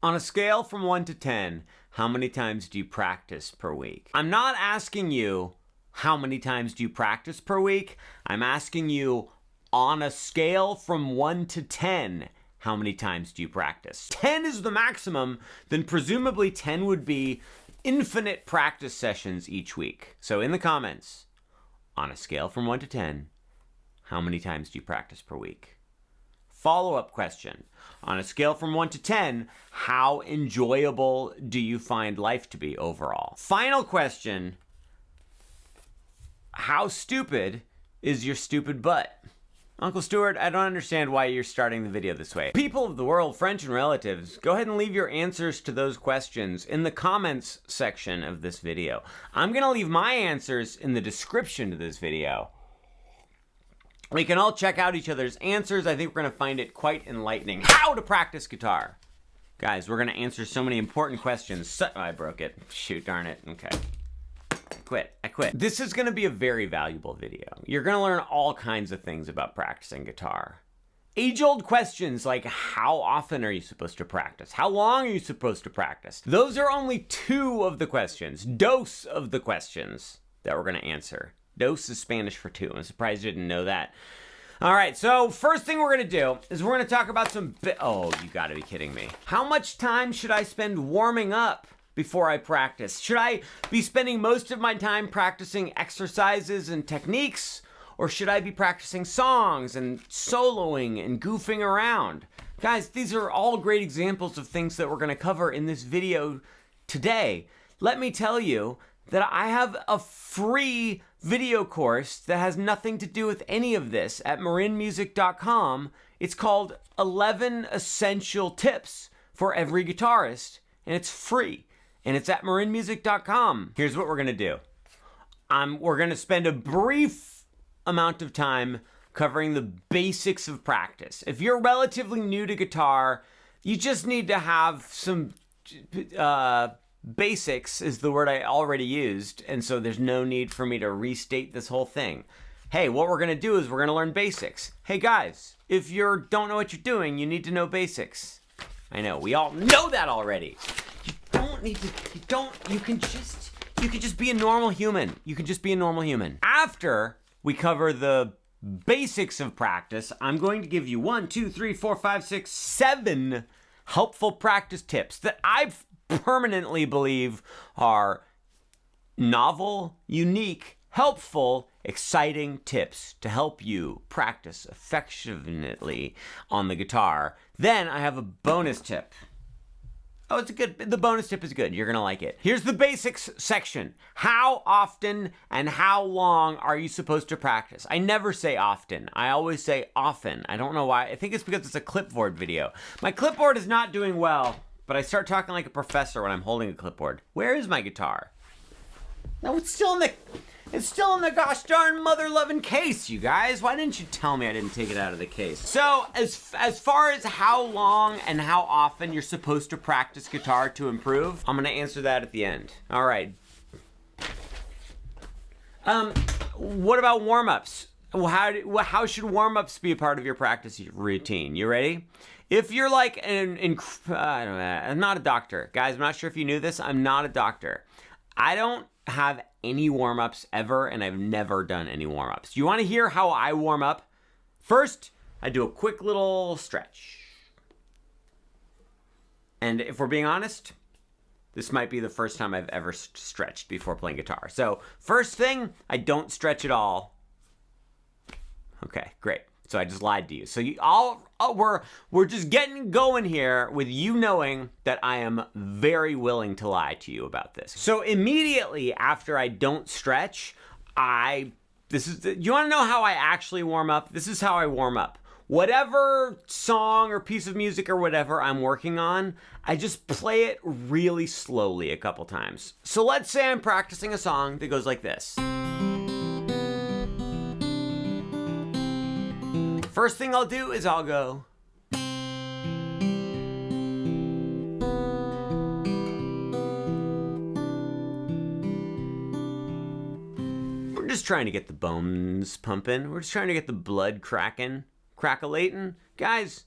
On a scale from 1 to 10, how many times do you practice per week? I'm not asking you how many times do you practice per week. I'm asking you on a scale from 1 to 10, how many times do you practice? 10 is the maximum, then presumably 10 would be infinite practice sessions each week. So in the comments, on a scale from 1 to 10, how many times do you practice per week? Follow-up question. On a scale from 1 to 10, how enjoyable do you find life to be overall? Final question. How stupid is your stupid butt? Uncle Stuart, I don't understand why you're starting the video this way. People of the world, friends and relatives, go ahead and leave your answers to those questions in the comments section of this video. I'm gonna leave my answers in the description to this video. We can all check out each other's answers. I think we're gonna find it quite enlightening. How to practice guitar. Guys, we're gonna answer so many important questions. Oh, I broke it. Shoot, darn it. Okay. I quit. This is gonna be a very valuable video. You're gonna learn all kinds of things about practicing guitar. Age-old questions like how often are you supposed to practice? How long are you supposed to practice? Those are only 2 of the questions, dos of the questions that we're gonna answer. Dos is Spanish for 2. I'm surprised you didn't know that. All right, so first thing we're gonna do is we're gonna talk about some oh, you gotta be kidding me. How much time should I spend warming up before I practice? Should I be spending most of my time practicing exercises and techniques? Or should I be practicing songs and soloing and goofing around? Guys, these are all great examples of things that we're gonna cover in this video today. Let me tell you that I have a free video course that has nothing to do with any of this at marinmusic.com. It's called 11 Essential Tips for Every Guitarist, and it's free. And it's at marinmusic.com. Here's what we're gonna do. We're gonna spend a brief amount of time covering the basics of practice. If you're relatively new to guitar, you just need to have some basics is the word I already used, and so there's no need for me to restate this whole thing. Hey, what we're gonna do is we're gonna learn basics. Hey guys, if you don't know what you're doing, you need to know basics. I know, we all know that already. You can just be a normal human. You can just be a normal human. After we cover the basics of practice, I'm going to give you 1, 2, 3, 4, 5, 6, 7 helpful practice tips that I permanently believe are novel, unique, helpful, exciting tips to help you practice affectionately on the guitar. Then I have a bonus tip. Oh, it's good. The bonus tip is good. You're going to like it. Here's the basics section. How often and how long are you supposed to practice? I never say often. I always say often. I don't know why. I think it's because it's a clipboard video. My clipboard is not doing well, but I start talking like a professor when I'm holding a clipboard. Where is my guitar? No, it's still in the gosh darn mother-loving case, you guys. Why didn't you tell me I didn't take it out of the case? So, as far as how long and how often you're supposed to practice guitar to improve, I'm gonna answer that at the end. All right. What about warm-ups? How should warm-ups be a part of your practice routine? You ready? If you're like I don't know, I'm not a doctor. Guys, I'm not sure if you knew this. I'm not a doctor. I don't have any warm-ups ever, and I've never done any warm-ups. You want to hear how I warm up? First, I do a quick little stretch. And if we're being honest, this might be the first time I've ever stretched before playing guitar. So, first thing, I don't stretch at all. Okay, great. So I just lied to you. So we're just getting going here with you knowing that I am very willing to lie to you about this. So immediately after I don't stretch, you want to know how I actually warm up? This is how I warm up. Whatever song or piece of music or whatever I'm working on, I just play it really slowly a couple times. So let's say I'm practicing a song that goes like this. First thing I'll do is I'll go. We're just trying to get the bones pumping. We're just trying to get the blood cracking, crackle-lating. Guys,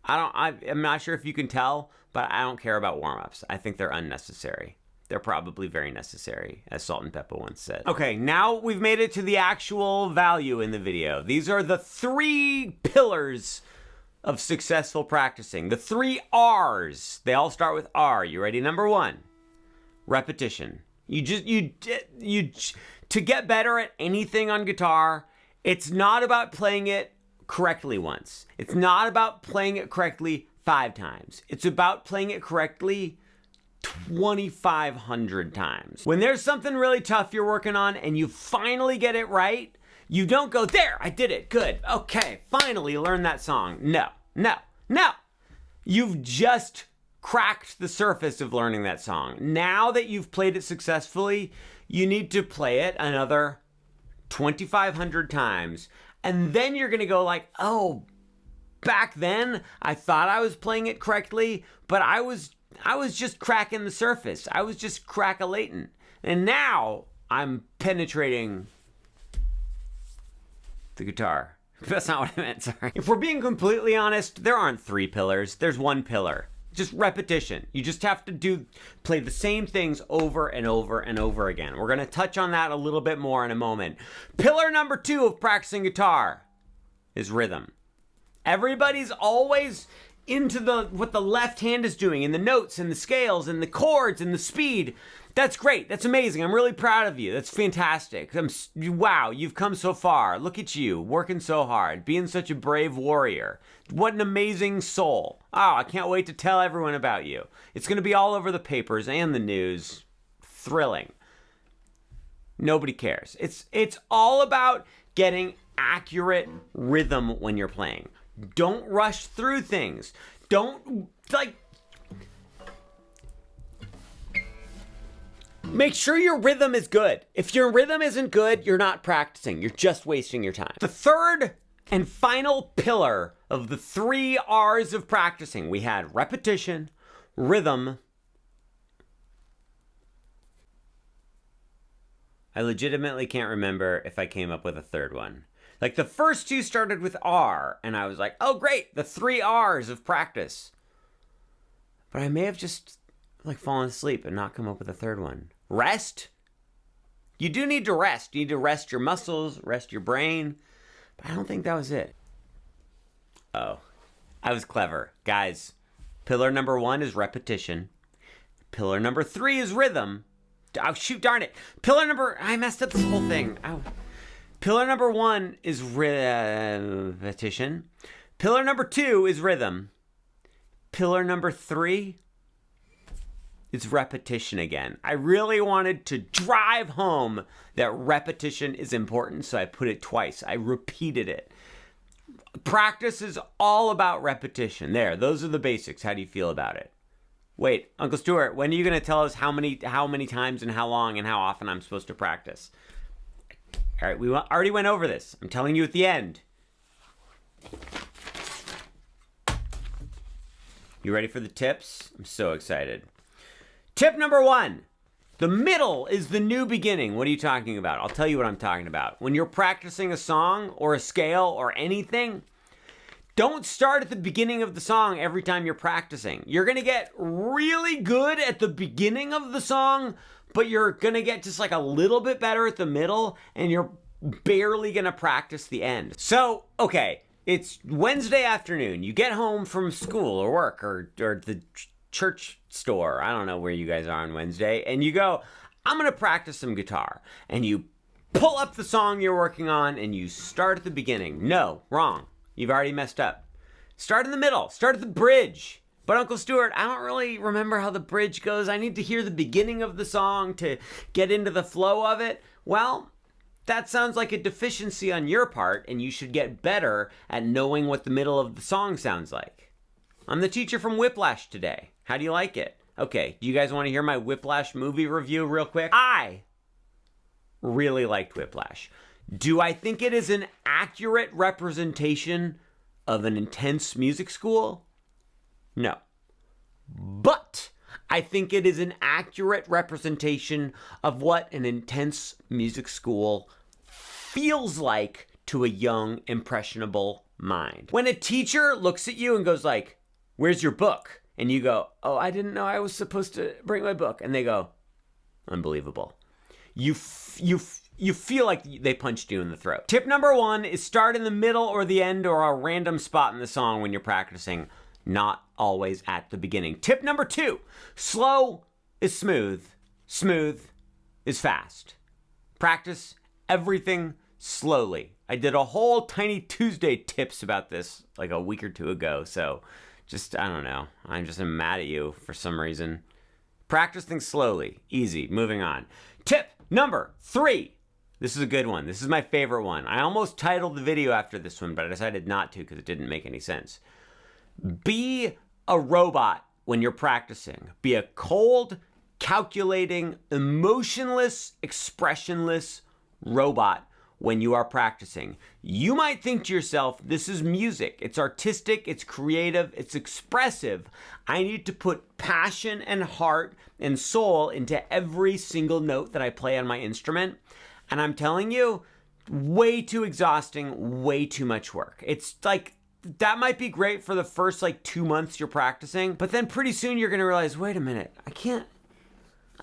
I'm not sure if you can tell, but I don't care about warm-ups. I think they're unnecessary. They're probably very necessary, as Salt and Pepper once said. Okay, now we've made it to the actual value in the video. These are the 3 pillars of successful practicing. The 3 R's. They all start with R. You ready? Number 1, repetition. To get better at anything on guitar, it's not about playing it correctly once. It's not about playing it correctly 5 times. It's about playing it correctly 2,500 times. When there's something really tough you're working on and you finally get it right, you don't go, there, I did it, good, okay, finally learn that song. No. You've just cracked the surface of learning that song. Now that you've played it successfully, you need to play it another 2,500 times. And then you're gonna go like, oh, back then I thought I was playing it correctly, but I was just cracking the surface. I was just crack-a-lating. And now I'm penetrating the guitar. That's not what I meant, sorry. If we're being completely honest, there aren't 3 pillars. There's 1 pillar. Just repetition. You just have to play the same things over and over and over again. We're gonna touch on that a little bit more in a moment. Pillar number 2 of practicing guitar is rhythm. Everybody's always into what the left hand is doing, and the notes and the scales and the chords and the speed. That's great. That's amazing. I'm really proud of you. That's fantastic. Wow, you've come so far. Look at you, working so hard, being such a brave warrior. What an amazing soul. Oh, I can't wait to tell everyone about you. It's going to be all over the papers and the news. Thrilling. Nobody cares. It's all about getting accurate rhythm when you're playing. Don't rush through things. Don't, make sure your rhythm is good. If your rhythm isn't good, you're not practicing. You're just wasting your time. The third and final pillar of the 3 R's of practicing, we had repetition, rhythm. I legitimately can't remember if I came up with a third one. Like the first 2 started with R, and I was like, oh great, the 3 R's of practice. But I may have just fallen asleep and not come up with a third one. Rest. You do need to rest. You need to rest your muscles, rest your brain. But I don't think that was it. Oh, I was clever. Guys, pillar number 1 is repetition. Pillar number 3 is rhythm. Oh, shoot, darn it. I messed up this whole thing. Ow. Pillar number 1 is repetition. Pillar number 2 is rhythm. Pillar number 3 is repetition again. I really wanted to drive home that repetition is important, so I put it twice. I repeated it. Practice is all about repetition. There, those are the basics. How do you feel about it? Wait, Uncle Stuart, when are you going to tell us how many times and how long and how often I'm supposed to practice? All right, we already went over this. I'm telling you at the end. You ready for the tips? I'm so excited. Tip number 1. The middle is the new beginning. What are you talking about? I'll tell you what I'm talking about. When you're practicing a song or a scale or anything, don't start at the beginning of the song every time you're practicing. You're going to get really good at the beginning of the song, but you're going to get just a little bit better at the middle, and you're barely going to practice the end. So, okay, it's Wednesday afternoon. You get home from school or work or the church store. I don't know where you guys are on Wednesday. And you go, I'm going to practice some guitar. And you pull up the song you're working on and you start at the beginning. No, wrong. You've already messed up. Start in the middle. Start at the bridge. But Uncle Stuart, I don't really remember how the bridge goes. I need to hear the beginning of the song to get into the flow of it. Well, that sounds like a deficiency on your part, and you should get better at knowing what the middle of the song sounds like. I'm the teacher from Whiplash today. How do you like it? Okay, do you guys want to hear my Whiplash movie review real quick? I really liked Whiplash. Do I think it is an accurate representation of an intense music school? No. But I think it is an accurate representation of what an intense music school feels like to a young, impressionable mind. When a teacher looks at you and goes like, "Where's your book?" And you go, "Oh, I didn't know I was supposed to bring my book." And they go, "Unbelievable." You feel like they punched you in the throat. Tip number 1 is start in the middle or the end or a random spot in the song when you're practicing, not always at the beginning. Tip number 2, slow is smooth, smooth is fast. Practice everything slowly. I did a whole Tiny Tuesday tips about this like a week or two ago, so I don't know. I'm just mad at you for some reason. Practice things slowly. Easy. Moving on. Tip number 3. This is a good one. This is my favorite one. I almost titled the video after this one, but I decided not to because it didn't make any sense. Be a robot when you're practicing. Be a cold, calculating, emotionless, expressionless robot when you are practicing. You might think to yourself, this is music. It's artistic, it's creative, it's expressive. I need to put passion and heart and soul into every single note that I play on my instrument. And I'm telling you, way too exhausting, way too much work. It's like, that might be great for the first 2 months you're practicing, but then pretty soon you're gonna realize, wait a minute, I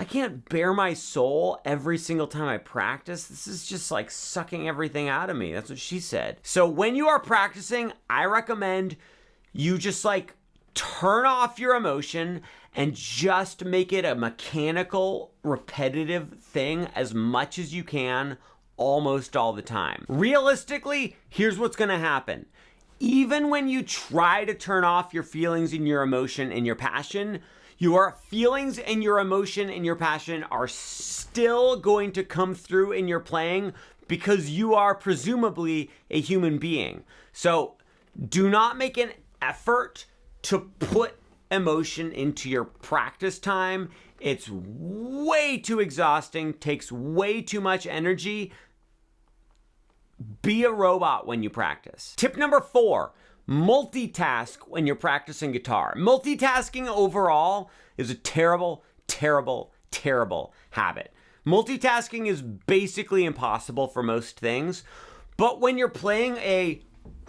can't bare my soul every single time I practice. This is just sucking everything out of me. That's what she said. So when you are practicing, I recommend you just turn off your emotion and just make it a mechanical, repetitive thing as much as you can, almost all the time. Realistically, here's what's gonna happen. Even when you try to turn off your feelings and your emotion and your passion, your feelings and your emotion and your passion are still going to come through in your playing because you are presumably a human being. So do not make an effort to put emotion into your practice time. It's way too exhausting, takes way too much energy. Be a robot when you practice. Tip number 4. Multitask when you're practicing guitar. Multitasking overall is a terrible, terrible, terrible habit. Multitasking is basically impossible for most things, but when you're playing a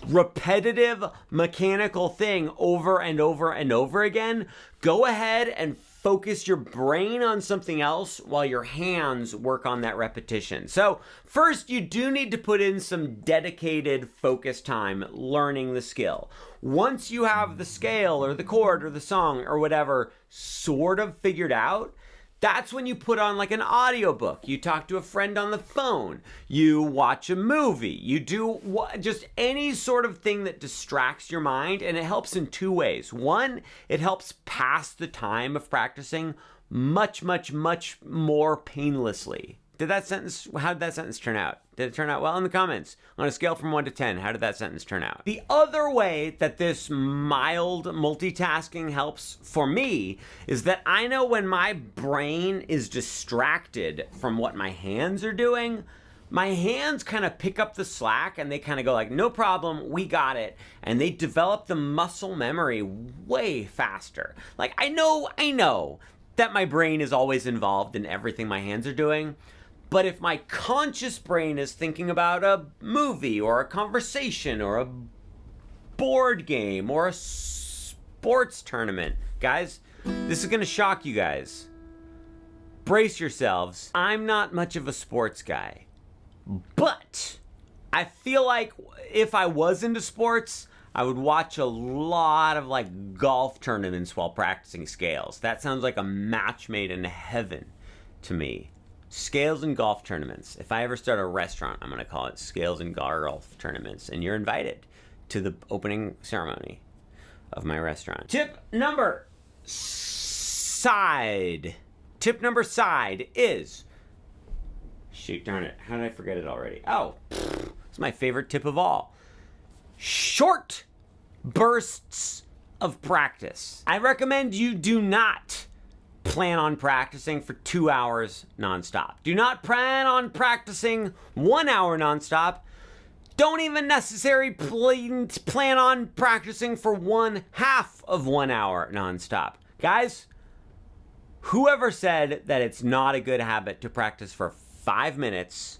repetitive mechanical thing over and over and over again, go ahead and focus your brain on something else while your hands work on that repetition. So first, you do need to put in some dedicated focus time learning the skill. Once you have the scale or the chord or the song or whatever sort of figured out, that's when you put on an audiobook. You talk to a friend on the phone. You watch a movie. You do just any sort of thing that distracts your mind, and it helps in 2 ways. One, it helps pass the time of practicing much, much, much more painlessly. How did that sentence turn out? Did it turn out well? In the comments. On a scale from 1 to 10, how did that sentence turn out? The other way that this mild multitasking helps for me is that I know when my brain is distracted from what my hands are doing, my hands kind of pick up the slack and they kind of go no problem, we got it. And they develop the muscle memory way faster. I know that my brain is always involved in everything my hands are doing. But if my conscious brain is thinking about a movie or a conversation or a board game or a sports tournament, guys, this is gonna shock you guys. Brace yourselves. I'm not much of a sports guy, but I feel like if I was into sports, I would watch a lot of golf tournaments while practicing scales. That sounds like a match made in heaven to me. Scales and golf tournaments. If I ever start a restaurant, I'm going to call it Scales and Golf Tournaments. And you're invited to the opening ceremony of my restaurant. Tip number side. Tip number side is... Shoot, darn it. How did I forget it already? Oh, it's my favorite tip of all. Short bursts of practice. I recommend you do not plan on practicing for 2 hours nonstop. Do not plan on practicing 1 hour nonstop. Don't even necessarily plan on practicing for 1/2 of 1 hour nonstop. Guys, whoever said that it's not a good habit to practice for 5 minutes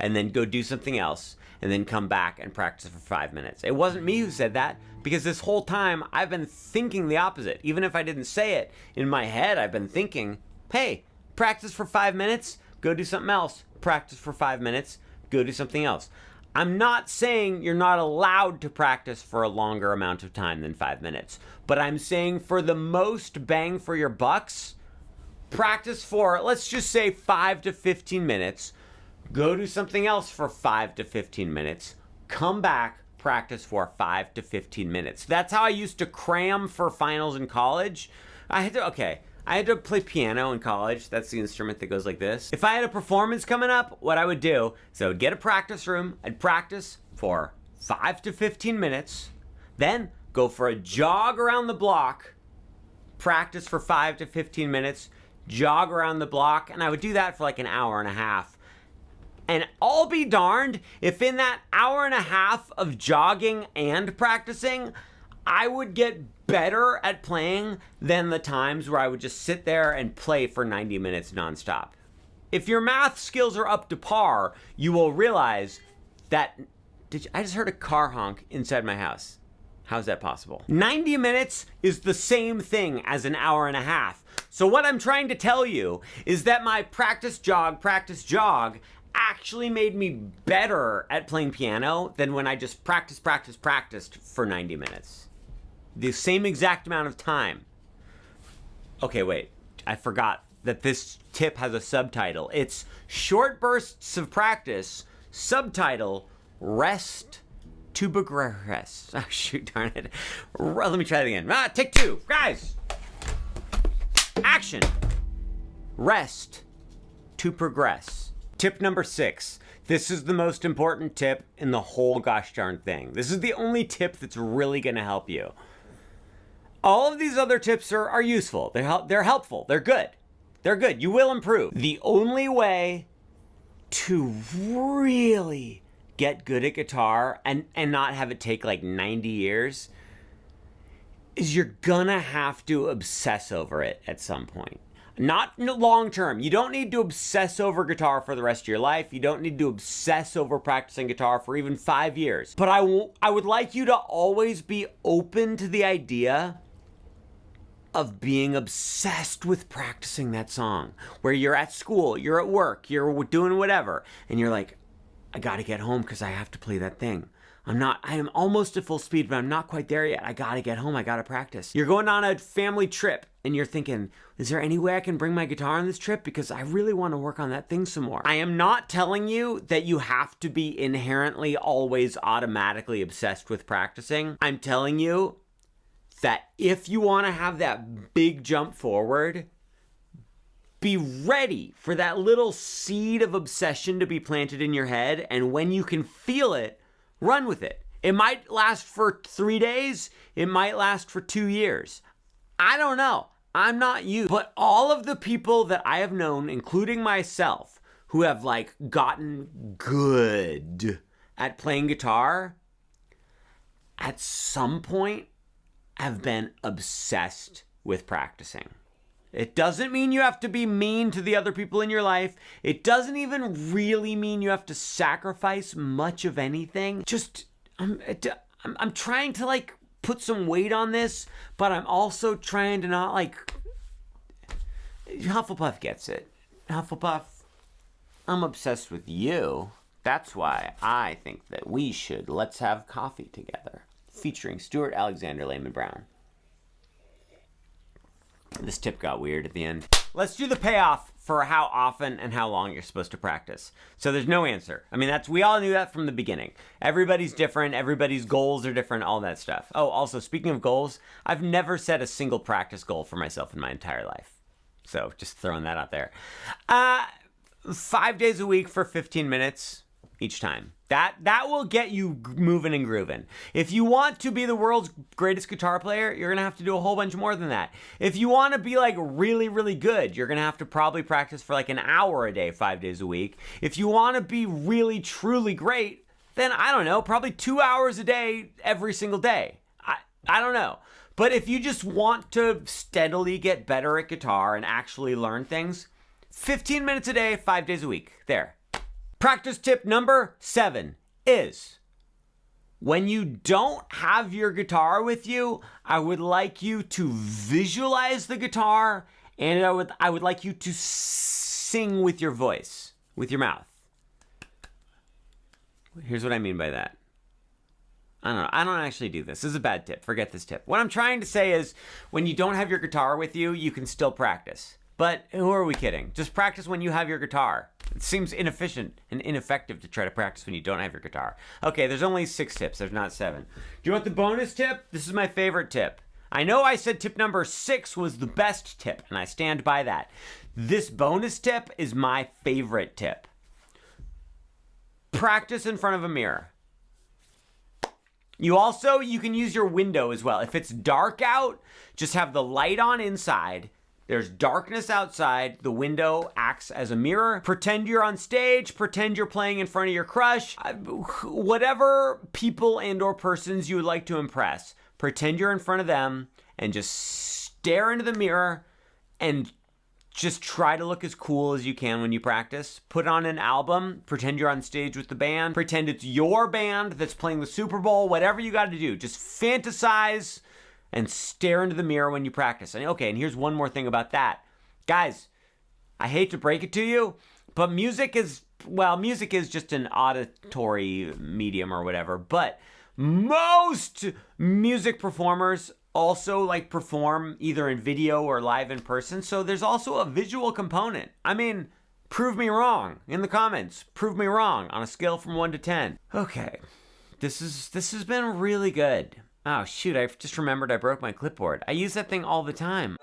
and then go do something else, and then come back and practice for 5 minutes. It wasn't me who said that, because this whole time I've been thinking the opposite. Even if I didn't say it, in my head I've been thinking, hey, practice for 5 minutes, go do something else. Practice for 5 minutes, go do something else. I'm not saying you're not allowed to practice for a longer amount of time than 5 minutes, but I'm saying for the most bang for your bucks, practice for, let's just say 5 to 15 minutes, go do something else for 5 to 15 minutes, come back, practice for 5 to 15 minutes. That's how I used to cram for finals in college. I had to play piano in college. That's the instrument that goes like this. If I had a performance coming up, what I would do is I would get a practice room, I'd practice for 5 to 15 minutes, then go for a jog around the block, practice for 5 to 15 minutes, jog around the block, and I would do that for like an hour and a half. And I'll be darned if in that hour and a half of jogging and practicing, I would get better at playing than the times where I would just sit there and play for 90 minutes nonstop. If your math skills are up to par, you will realize that, I just heard a car honk inside my house. How's that possible? 90 minutes is the same thing as an hour and a half. So what I'm trying to tell you is that my practice jog actually made me better at playing piano than when I just practiced for 90 minutes. The same exact amount of time. Okay, wait, I forgot that this tip has a subtitle. It's short bursts of practice, subtitle, rest to progress. Oh, shoot, darn it. Let me try it again. Take two, guys. Action. Rest to progress. Tip number 6. This is the most important tip in the whole gosh darn thing. This is the only tip that's really gonna help you. All of these other tips are useful. They're helpful. They're good. They're good. You will improve. The only way to really get good at guitar and not have it take like 90 years is you're gonna have to obsess over it at some point. Not long term. You don't need to obsess over guitar for the rest of your life. You don't need to obsess over practicing guitar for even 5 years. But I would like you to always be open to the idea of being obsessed with practicing that song, where you're at school, you're at work, you're doing whatever, and you're like, I gotta get home because I have to play that thing. I am almost at full speed, but I'm not quite there yet. I gotta get home, I gotta practice. You're going on a family trip and you're thinking, is there any way I can bring my guitar on this trip? Because I really wanna work on that thing some more. I am not telling you that you have to be inherently always automatically obsessed with practicing. I'm telling you that if you wanna have that big jump forward, be ready for that little seed of obsession to be planted in your head, and when you can feel it, run with it. It might last for 3 days. It might last for 2 years. I don't know. I'm not you. But all of the people that I have known, including myself, who have like gotten good at playing guitar, at some point have been obsessed with practicing. It doesn't mean you have to be mean to the other people in your life. It doesn't even really mean you have to sacrifice much of anything. Just, I'm trying to like put some weight on this, but I'm also trying to not like, Hufflepuff gets it. Hufflepuff, I'm obsessed with you. That's why I think that we should Let's Have Coffee Together, featuring Stuart, Alexander, Lehman-brown. This tip got weird at the end. Let's do the payoff for how often and how long you're supposed to practice. So there's no answer. I mean, we all knew that from the beginning. Everybody's different. Everybody's goals are different, all that stuff. Oh, also, speaking of goals, I've never set a single practice goal for myself in my entire life. So just throwing that out there. 5 days a week for 15 minutes each time. That will get you moving and grooving. If you want to be the world's greatest guitar player, you're gonna have to do a whole bunch more than that. If you want to be like really, really good, you're gonna have to probably practice for like an hour a day, 5 days a week. If you want to be really, truly great, then I don't know, probably 2 hours a day every single day. I don't know. But if you just want to steadily get better at guitar and actually learn things, 15 minutes a day, 5 days a week. There. Practice tip number 7. is, when you don't have your guitar with you, I would like you to visualize the guitar, and I would like you to sing with your voice, with your mouth. Here's what I mean by that. I don't know. I don't actually do this. This is a bad tip. Forget this tip. What I'm trying to say is, when you don't have your guitar with you, you can still practice. But who are we kidding? Just practice when you have your guitar. It seems inefficient and ineffective to try to practice when you don't have your guitar. Okay, there's only 6 tips. There's not 7. Do you want the bonus tip? This is my favorite tip. I know I said tip number 6 was the best tip, and I stand by that. This bonus tip is my favorite tip. Practice in front of a mirror. You can use your window as well. If it's dark out, just have the light on inside. There's darkness outside. The window acts as a mirror. Pretend you're on stage. Pretend you're playing in front of your crush. Whatever people and or persons you would like to impress, pretend you're in front of them and just stare into the mirror and just try to look as cool as you can when you practice. Put on an album. Pretend you're on stage with the band. Pretend it's your band that's playing the Super Bowl. Whatever you got to do. Just fantasize and stare into the mirror when you practice. And okay, and here's one more thing about that. Guys, I hate to break it to you, but music is just an auditory medium or whatever. But most music performers also perform either in video or live in person. So there's also a visual component. I mean, prove me wrong in the comments. Prove me wrong on a scale from 1 to 10. Okay, this has been really good. Oh shoot, I just remembered I broke my clipboard. I use that thing all the time.